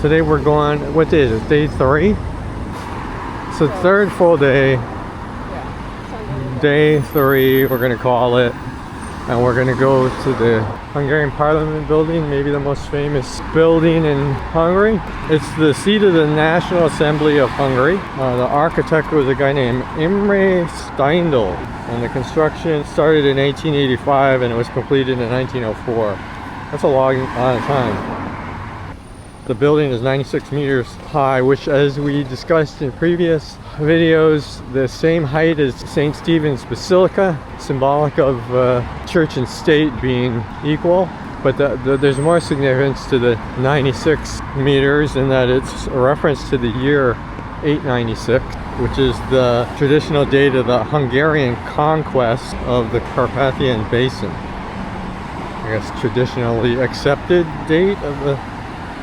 Today we're going, what day is it? Day 3? So third full day. Day 3, we're gonna call it. And we're gonna go to the Hungarian Parliament Building, maybe the most famous building in Hungary. It's the seat of the National Assembly of Hungary. The architect was a guy named Imre Steindl, and the construction started in 1885 and it was completed in 1904. That's a long time. The building is 96 meters high, which, as we discussed in previous videos, the same height as St. Stephen's Basilica, symbolic of church and state being equal. But there's more significance to the 96 meters in that it's a reference to the year 896, which is the traditional date of the Hungarian conquest of the Carpathian Basin. I guess traditionally accepted date of the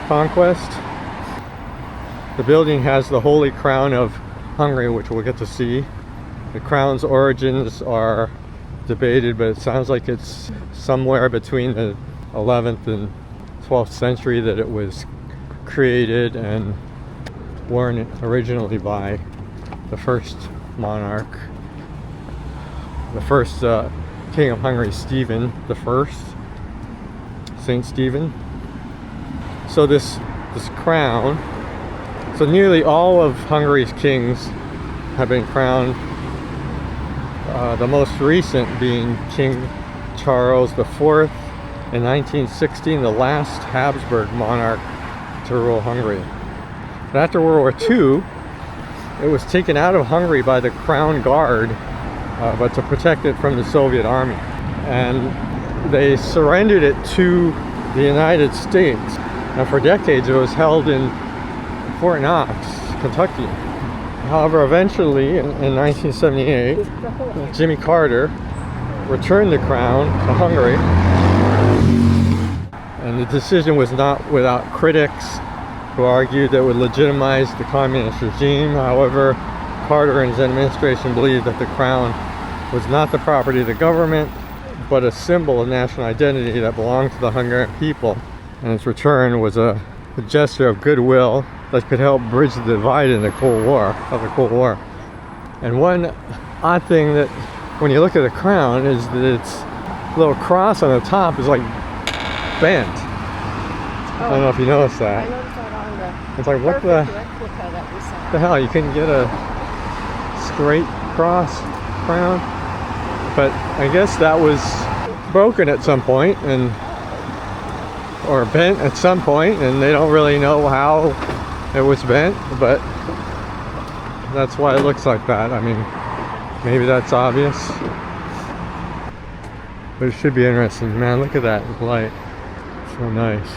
conquest. The building has the Holy Crown of Hungary, which we'll get to see. The crown's origins are debated, but it sounds like it's somewhere between the 11th and 12th century that it was created and worn originally by the first monarch, the first king of Hungary, Stephen the First, Saint Stephen. So this crown, so nearly all of Hungary's kings have been crowned. The most recent being King Charles IV in 1916, the last Habsburg monarch to rule Hungary. But after World War II, it was taken out of Hungary by the Crown Guard, but to protect it from the Soviet army. And they surrendered it to the United States. And for decades it was held in Fort Knox, Kentucky. However, eventually in 1978, Jimmy Carter returned the crown to Hungary. And the decision was not without critics who argued that it would legitimize the communist regime. However, Carter and his administration believed that the crown was not the property of the government, but a symbol of national identity that belonged to the Hungarian people. And its return was a gesture of goodwill that could help bridge the divide in the Cold War. And one odd thing that, when you look at the crown, is that its little cross on the top is like bent. I don't know if you noticed that. I noticed that on the it's like, what the replica that we saw. the hell? You couldn't get a straight cross crown? But I guess that was broken at some point, or bent at some point, and they don't really know how it was bent, but that's why it looks like that. I mean, maybe that's obvious, but it should be interesting. Man, look at that light. So nice.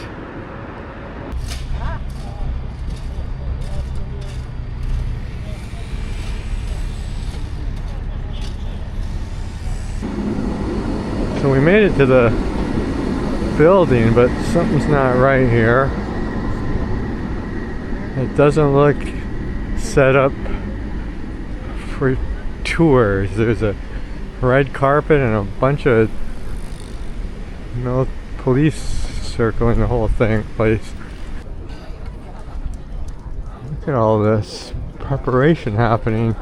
So we made it to the building, but something's not right here. It doesn't look set up for tours. There's a red carpet and a bunch of police circling the whole place. Look at all this preparation happening.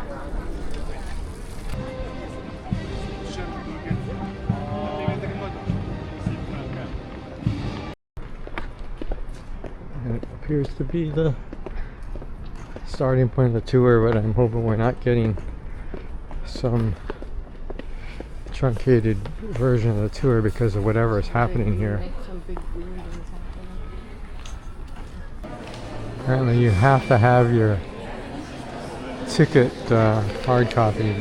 It appears to be the starting point of the tour, but I'm hoping we're not getting some truncated version of the tour because of whatever is happening here. Apparently you have to have your ticket hard copy.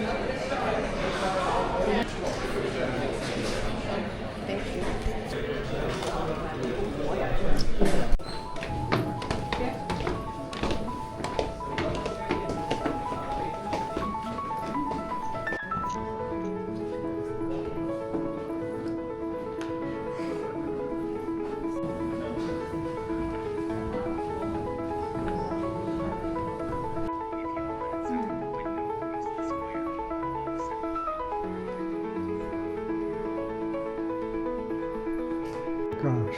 Gosh.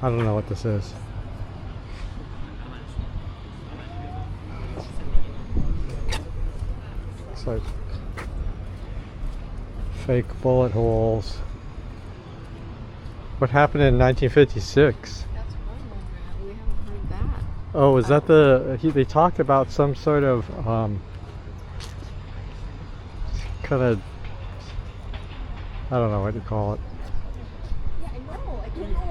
I don't know what this is. Looks like fake bullet holes. What happened in 1956? That's one one. We haven't heard that. Oh, is that they talked about some sort of kind of, I don't know what to call it. Yeah, I know. I don't know.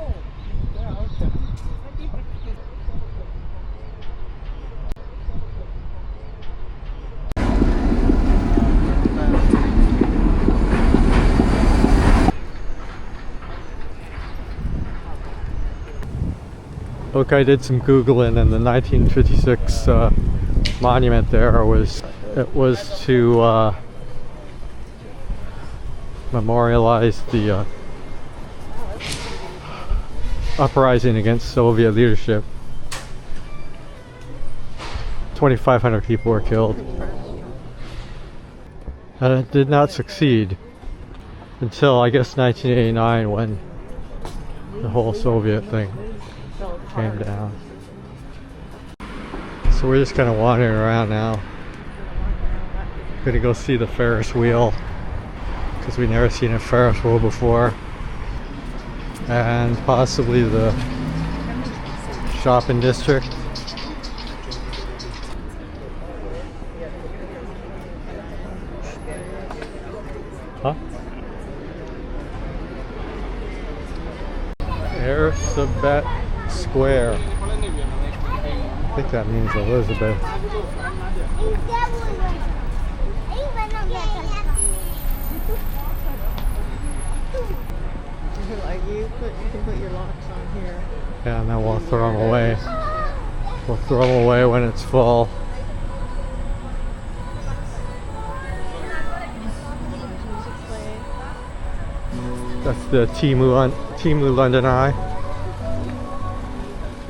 Look, I did some Googling, and the 1956 monument there was to memorialize the uprising against Soviet leadership. 2,500 people were killed. And it did not succeed until, I guess, 1989, when the whole Soviet thing came down. So we're just kind of wandering around now. Gonna go see the Ferris wheel, because we've never seen a Ferris wheel before, and possibly the shopping district. Huh? Elizabeth Square. I think that means Elizabeth. Like you can put your locks on here. Yeah, and then we'll throw them away. We'll throw them away when it's full. That's the Timu London Eye.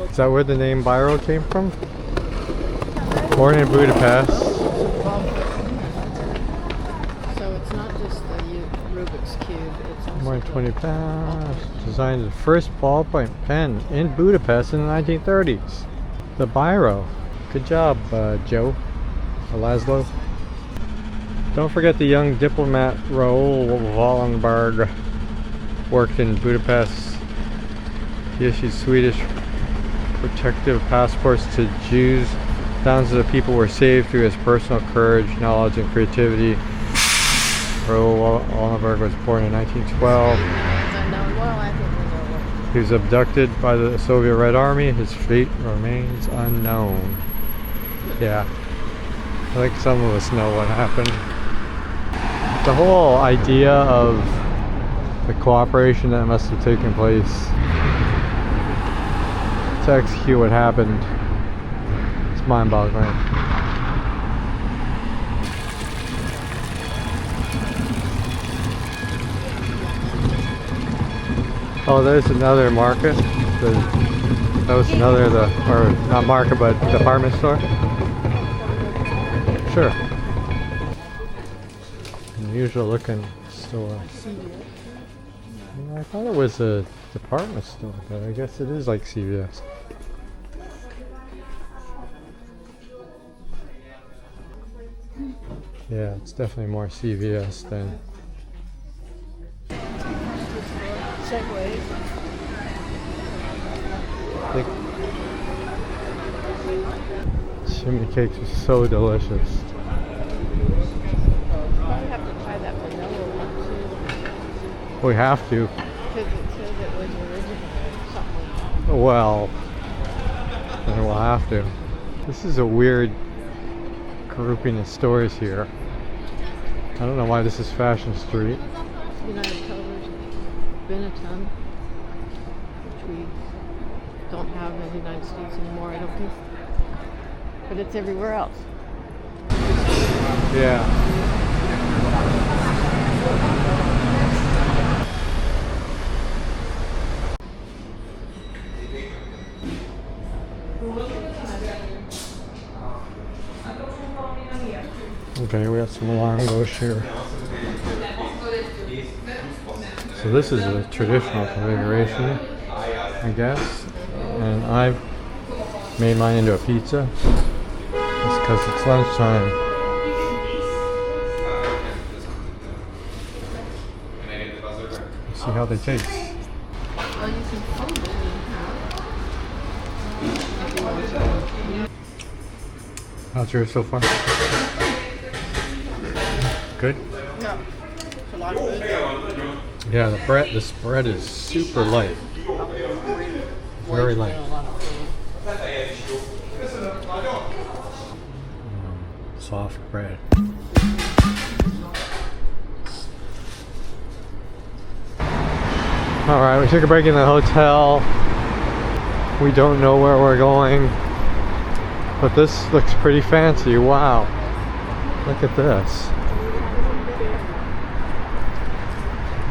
Is that where the name Biro came from? Born in Budapest. So it's not just the Rubik's Cube, it's also More than 20 pounds. Designed the first ballpoint pen in Budapest in the 1930s. The Biro. Good job, Joe. Or Laszlo. Don't forget the young diplomat Raoul Wallenberg worked in Budapest. He issued Swedish protective passports to Jews. Thousands of people were saved through his personal courage, knowledge, and creativity. Raoul Wallenberg was born in 1912. He was abducted by the Soviet Red Army. His fate remains unknown. Yeah, I think some of us know what happened. The whole idea of the cooperation that must have taken place to execute what happened, it's mind-boggling. Oh, there's another market. That was another, or not market, but department store. Sure. Unusual looking store. I thought it was a department store, but I guess it is like CVS. Yeah, it's definitely more CVS than. Segways. I think chimney cakes are so delicious. Probably have to try that vanilla one too. We have to. Because it says it was originally something like that. Well, then we'll have to. This is a weird grouping of stores here. I don't know why this is Fashion Street. United Colors, Benetton, which we don't have in the United States anymore, I don't think. But it's everywhere else. Yeah. Okay, we got some Langos here. So this is a traditional configuration. I guess. And I've made mine into a pizza. It's because it's lunchtime. Let's see how they taste. Well, you can fold it. How's yours so far? Good? Yeah. It's a lot of food. Yeah, the spread is super light. Very light. Soft bread. Alright, we took a break in the hotel. We don't know where we're going. But this looks pretty fancy. Wow. Look at this.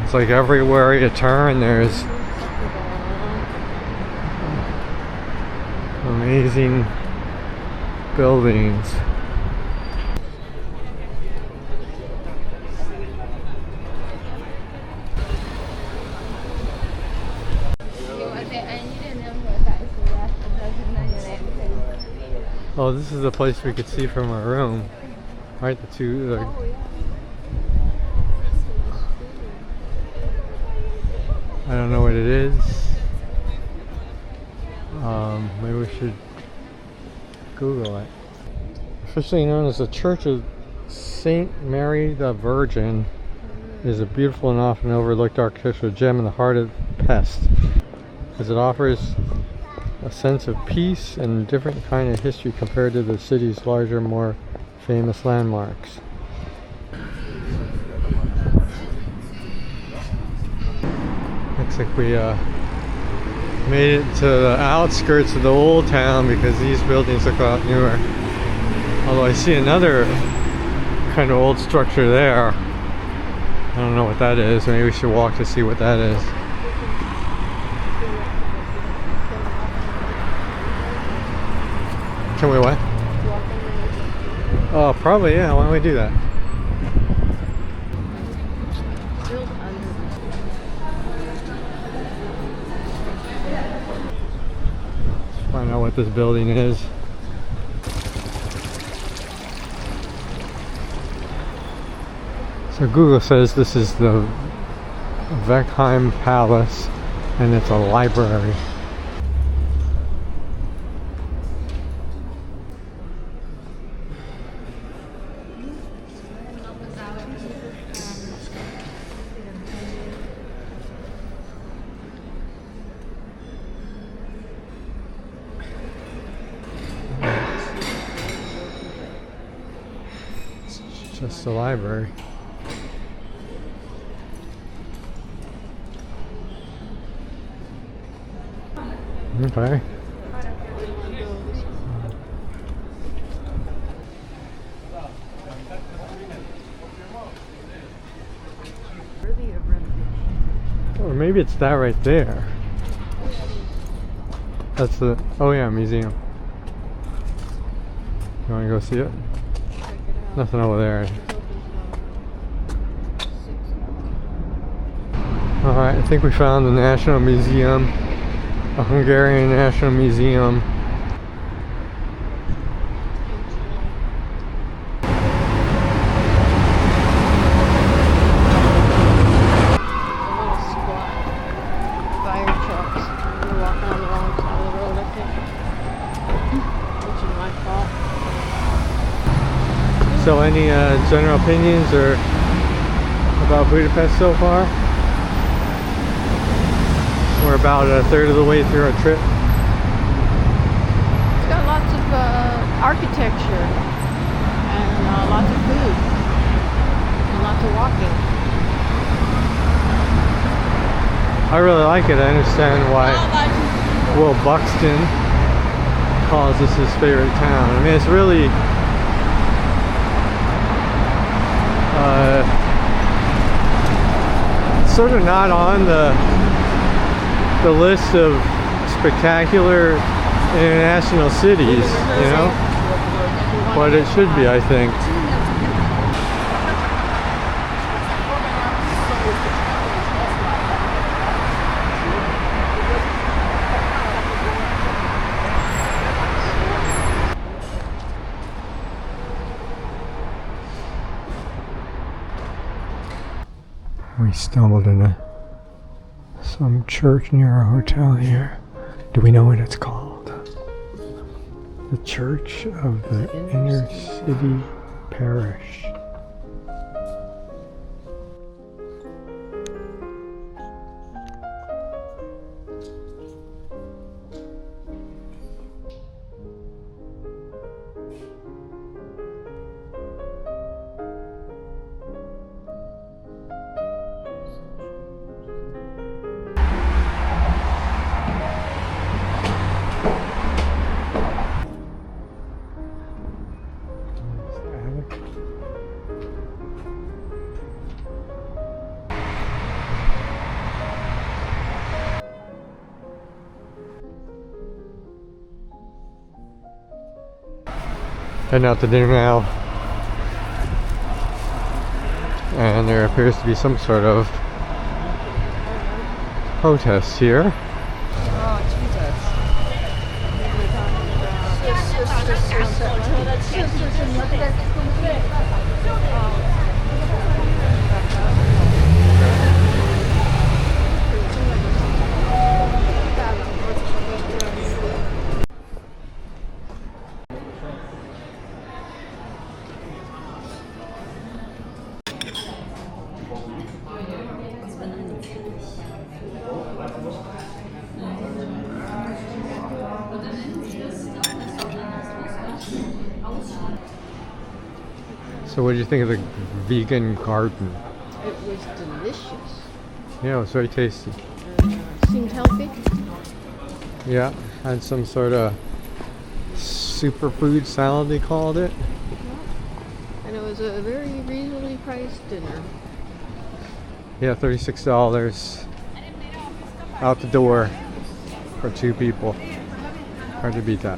It's like everywhere you turn there's amazing buildings. Oh, this is the place we could see from our room. Right, the two. I don't know what it is. Maybe we should Google it. Officially known as the Church of Saint Mary the Virgin, is a beautiful and often overlooked architectural gem in the heart of Pest, as it offers a sense of peace and a different kind of history compared to the city's larger, more famous landmarks. Looks like we made it to the outskirts of the old town because these buildings look a lot newer. Although I see another kind of old structure there. I don't know what that is. Maybe we should walk to see what that is. Can we what? Oh, probably, yeah. Why don't we do that? Let's find out what this building is. So Google says this is the Weckheim Palace and it's a library. It's just a library. Okay. Or maybe it's that right there. That's the, oh yeah, museum. You want to go see it? Nothing over there. Alright, I think we found the National Museum. A Hungarian National Museum. So any general opinions or about Budapest so far? We're about a third of the way through our trip. It's got lots of architecture and lots of food and lots of walking. I really like it. I understand why Will Buxton calls this his favorite town. I mean, it's really sort of not on the list of spectacular international cities, you know, but it should be, I think. We stumbled into some church near our hotel here. Do we know what it's called? The Church of the Inner City Parish. Heading out to dinner now. And there appears to be some sort of protest here. So what did you think of the vegan garden? It was delicious. Yeah, it was very tasty. Seemed healthy. Yeah, had some sort of superfood salad they called it. And it was a very reasonably priced dinner. Yeah, $36 out the door for 2 people. Hard to beat that.